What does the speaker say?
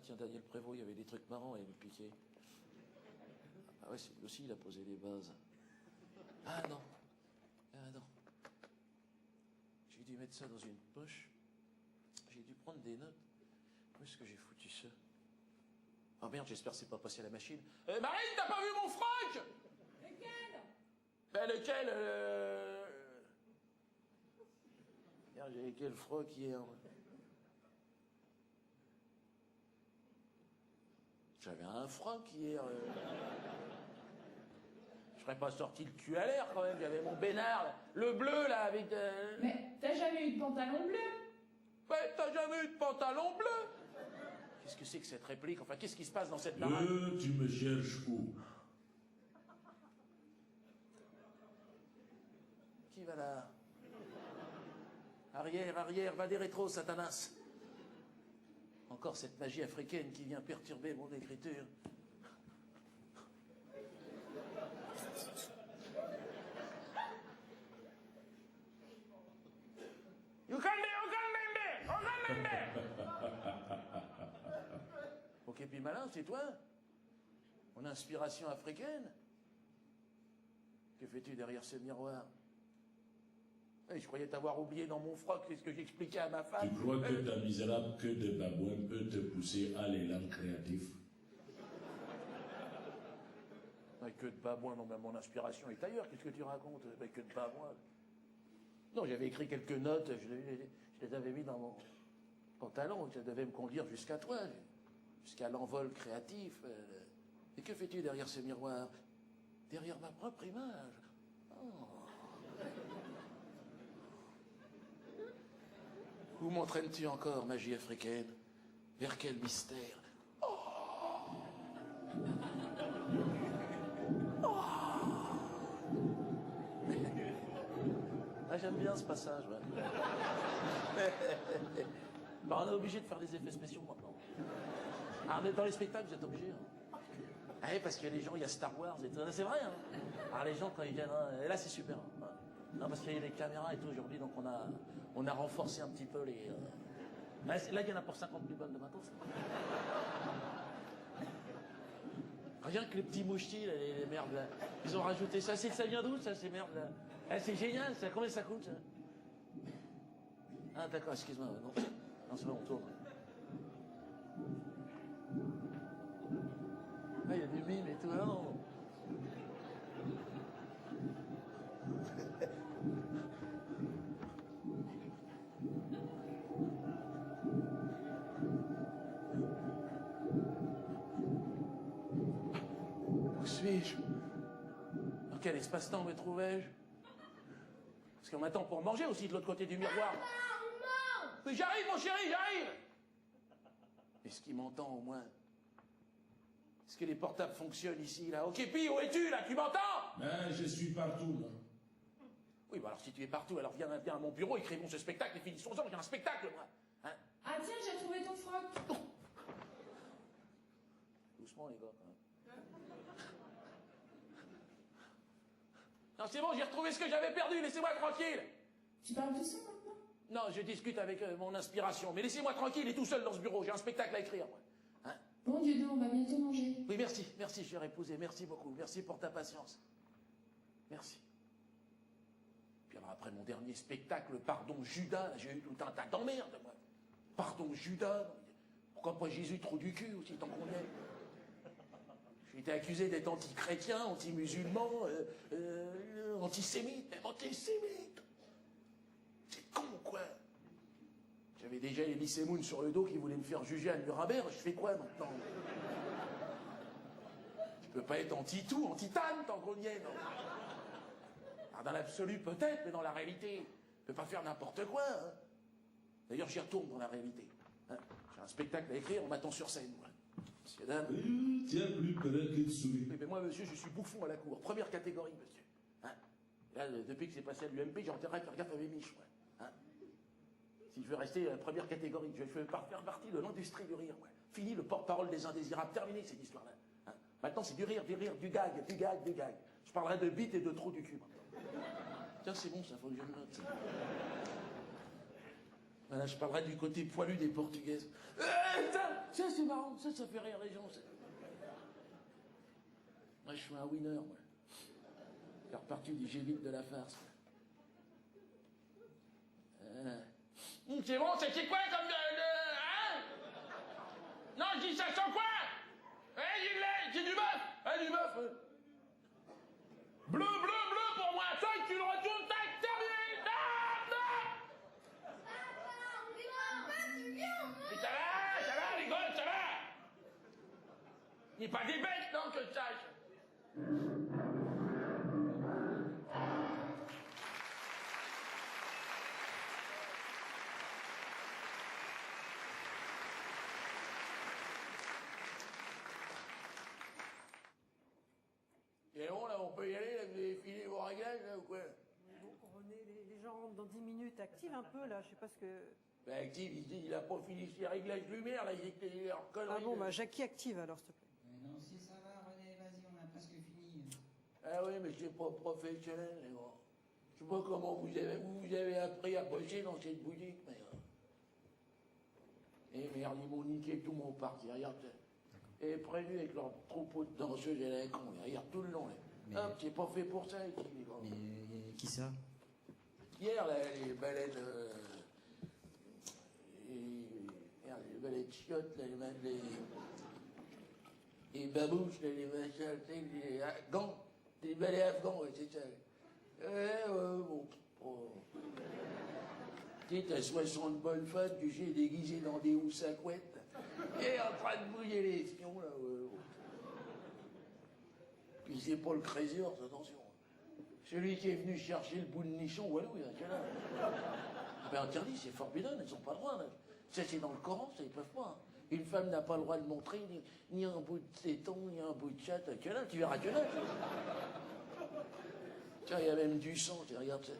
tiens, Daniel Prévost, il y avait des trucs marrants à me piquer. Ah ouais, lui aussi, il a posé les bases. Ah non. Ah non. J'ai dû mettre ça dans une poche. J'ai dû prendre des notes. Où est-ce que j'ai foutu ça? Oh merde, j'espère que c'est pas passé à la machine. Marine, t'as pas vu mon froc? Lequel? Ben lequel Merde, j'avais quel froc hier? J'avais un froc hier. Je serais pas sorti le cul à l'air quand même. J'avais mon bénard, là, le bleu là avec. Mais t'as jamais eu de pantalon bleu? Ouais, t'as jamais eu de pantalon bleu? Qu'est-ce que c'est que cette réplique? Enfin, qu'est-ce qui se passe dans cette baraque? Tu me cherches où? Qui va là? Arrière, arrière, va des rétros, Satanas. Encore cette magie africaine qui vient perturber mon écriture. Ok, puis malin, c'est toi? Mon inspiration africaine? Que fais-tu derrière ce miroir? Hey, je croyais t'avoir oublié dans mon froc, c'est ce que j'expliquais à ma femme. Tu crois que ta misérable queue de babouin peut te pousser à l'élan créatif? Ouais, que de babouin, non, mais mon inspiration est ailleurs, qu'est-ce que tu racontes? Ouais, que de babouin. Non, j'avais écrit quelques notes, je les avais mis dans mon pantalon, ça devait me conduire jusqu'à toi, jusqu'à l'envol créatif. Et que fais-tu derrière ce miroir? Derrière ma propre image. Oh. Où m'entraînes-tu encore, magie africaine? Vers quel mystère? Oh. Oh. Ah, j'aime bien ce passage, ouais. Bah, on est obligé de faire des effets spéciaux maintenant. Ah, mais dans les spectacles, vous êtes obligés. Hein. Ah oui, parce qu'il y a les gens, il y a Star Wars et tout. C'est vrai, hein. Alors les gens, quand ils viennent, hein, et là, c'est super. Hein. Non, parce qu'il y a les caméras et tout aujourd'hui, donc on a renforcé un petit peu les... Là, il y en a pour 50 000 balles de matos. Rien que les petits mouchetis, là, les merdes, là. Ils ont rajouté ça. Ça vient d'où, ça, ces merdes, là? Ah, c'est génial, ça. Combien ça coûte, ça? Ah, d'accord, excuse-moi. Non, non c'est bon, on tourne. Ah, il y a des mimes et tout. Ah, non. Où suis-je? Dans quel espace-temps me trouvais-je? Parce qu'on m'attend pour manger aussi de l'autre côté du miroir. Maman! Mais j'arrive, mon chéri, j'arrive! Est-ce qu'il m'entend au moins? Est-ce que les portables fonctionnent ici, là? Ok, Pi, où es-tu, là? Tu m'entends? Ben, je suis partout, là. Oui, bah alors si tu es partout, alors viens à mon bureau, écrivons ce spectacle et finissons-en, j'ai un spectacle, moi. Hein? Ah tiens, j'ai trouvé ton froc. Doucement, les gars, quand même. Non, c'est bon, j'ai retrouvé ce que j'avais perdu, laissez-moi tranquille. Tu parles tout seul maintenant? Non, je discute avec mon inspiration, mais laissez-moi tranquille, il est tout seul dans ce bureau, j'ai un spectacle à écrire, moi. Hein? Bon Dieudonné, on va bientôt manger. Oui, merci, chère épousée, merci beaucoup, merci pour ta patience. Merci. Puis alors après mon dernier spectacle, Pardon Judas, j'ai eu tout un tas d'emmerdes, moi. Pardon Judas, pourquoi pas Jésus trop du cul aussi, tant qu'on y est. J'ai été accusé d'être anti-chrétien, anti-musulman, antisémite, même antisémite. C'est con, quoi. J'avais déjà Elie Moon sur le dos qui voulait me faire juger à Nuremberg, je fais quoi maintenant? Je peux pas être anti-tout, anti-tan, tant qu'on y est, non. Alors dans l'absolu, peut-être, mais dans la réalité, je peux pas faire n'importe quoi. Hein. D'ailleurs, j'y retourne dans la réalité. Hein. J'ai un spectacle à écrire, on m'attend sur scène, moi. Monsieur, dame. Tiens, plus près qu'il sourit. Oui, mais moi, monsieur, je suis bouffon à la cour. Première catégorie, monsieur. Hein. Là, depuis que c'est passé à l'UMP, j'ai intérêt à faire gaffe à mes miches, moi. Hein. Si je veux rester première catégorie, je veux faire partie de l'industrie du rire, moi. Fini le porte-parole des indésirables, terminé cette histoire-là. Hein. Maintenant, c'est du rire, du gag, du gag, du gag. Je parlerai de bite et de trou du cul, maintenant. Tiens, c'est bon, ça, faut que je le note. Voilà, je parlerai du côté poilu des Portugaises. Ça c'est marrant, ça fait rire les gens. Ça. Moi, je suis un winner, moi. Faire partie du G8 de la farce. C'est bon, c'est quoi comme hein? Non, je dis ça sent quoi? C'est du bœuf! Du bœuf! Bleu pour moi! Ça, tu le retournes, tac, terminé! Mais ça va, les gosses, ça va! Il n'est pas des bêtes, non, que je sache! Et bon, là, on peut y aller, là, vous avez fini vos réglages, là, ou quoi? Bon, René, les gens rentrent dans 10 minutes. Active un peu, là. Je sais pas ce que... Ben, active, il a pas fini ses réglages lumière, là, il est leur connerie. Ah bon, bah, Jackie active, alors, s'il te plaît. Non, si ça va, René, vas-y, on a presque fini. Ah oui, mais c'est pas professionnel, les gars. Je sais pas comment vous avez appris à bosser dans cette boutique, mais... Eh merde, ils m'ont niqué tout mon parc, ils regardent. Et prévenu avec leur troupeau de danseuses et la con, ils regardent tout le long, là. Mais- Hop, c'est pas fait pour ça, ici, les gars. Mais qui ça? Hier, là, les balais de... Merde, les balais de chiottes, là, les babouches, là, les machins, tu sais, les gants, les balais afghans, ouais, c'est ça. Bon. Tu sais, t'as 60 bonnes femmes, tu sais, déguisées dans des housses à couettes, et en train de bouiller les fions, là, Puis c'est pas le crazy horse, attention. Celui qui est venu chercher le bout de nichon, walou, il a quel âge? Ah ben interdit, c'est forbidden, ils n'ont pas le droit. Là. Ça c'est dans le Coran, ça ils peuvent pas. Hein. Une femme n'a pas le droit de montrer ni un bout de téton, ni un bout de chatte. Quel âge? Tu verras quel âge? Tiens, il y a même du sang, tu regardes ça.